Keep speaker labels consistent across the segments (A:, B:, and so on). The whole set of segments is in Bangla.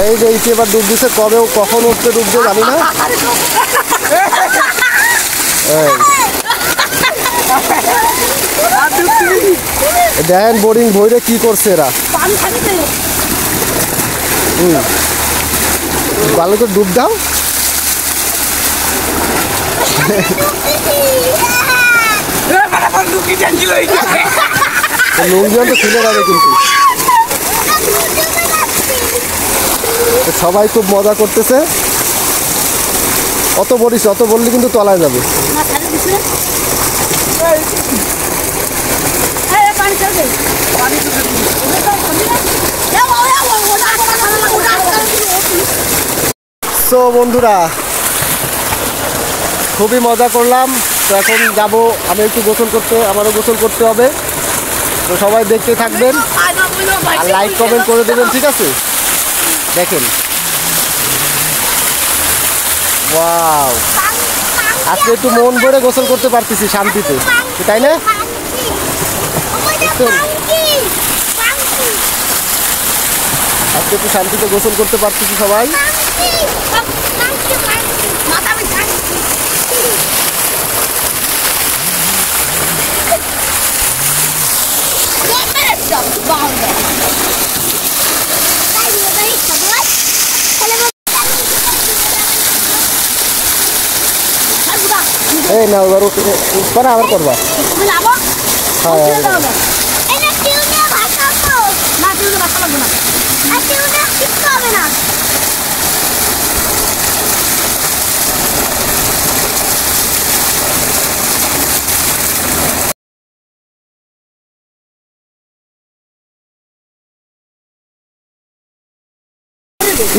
A: এই যে ইতি এবার ডুব দিচ্ছে, কবে কখন উঠতে ডুববে জানি না। দেখেন বোরিং ভইরে কি করছে এরা। ভালো করে ডুব দাও। লুঙ্গিও তো খুলে যাবে কিন্তু। সবাই খুব মজা করতেছে। অত বলিস, অত বললে কিন্তু তলায় যাবে। সো বন্ধুরা, খুবই মজা করলাম। তো এখন যাব আমি একটু গোসল করতে, আমারও গোসল করতে হবে। তো সবাই দেখতে থাকবেন আর লাইক কমেন্ট করে দেবেন, ঠিক আছে? দেখেন, ওয়াও, আজকে একটু মন ভরে গোসল করতে পারতেছি শান্তিতে, তাই না? আজকে একটু শান্তিতে গোসল করতে পারতেছি সবাই। এই না, এবার উপরে আবার করবা।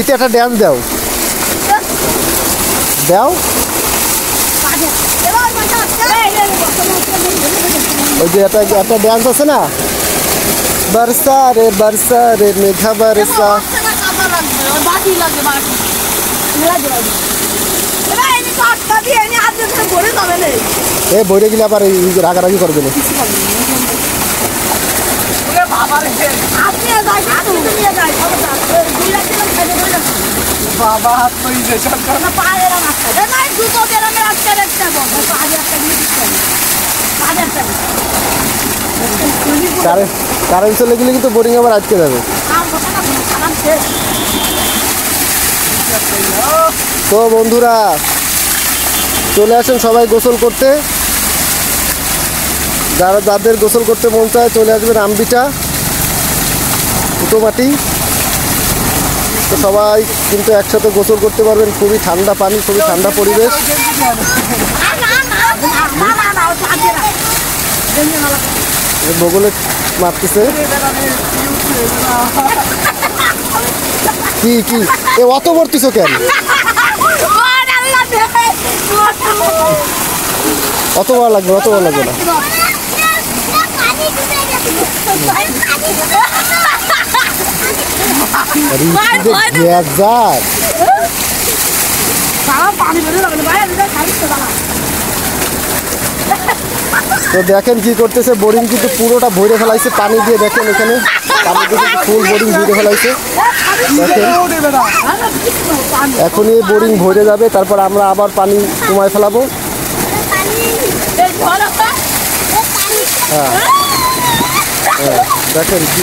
A: ইতে একটা ড্যান্স দাও, দাও। ওই যে একটা ড্যান্স আছে না, বর্ষা রে মেঘা বর্ষা। এ বইরে গেলে আবার রাগারাগি করবে না। বাবা হাত কারেন্ট চলে গেলে কিন্তু বোরিং আবার আটকে যাবে। তো বন্ধুরা, চলে আসেন সবাই গোসল করতে। যাদের গোসল করতে মন চায় চলে আসবেন আমবিটা উটোমাটি। তো সবাই কিন্তু একসাথে গোসল করতে পারবেন। খুবই ঠান্ডা পানি, খুবই ঠান্ডা পরিবেশ। বগলে মারতেছে কি কি এ অত ভর্তিস কেন? অতবার লাগবে, অতবার লাগবে না। তো দেখেন কি করতেছে, বোরিং কিন্তু পুরোটা ভরে ফেলাইছে পানি দিয়ে। দেখেন এখানে পানি দিয়ে ফুল বোরিং ভরে ফেলাইছে। দেখেন এখনই বোরিং ভরে যাবে, তারপর আমরা আবার পানি কমায় ফেলাবো। হ্যাঁ, দেখেন কি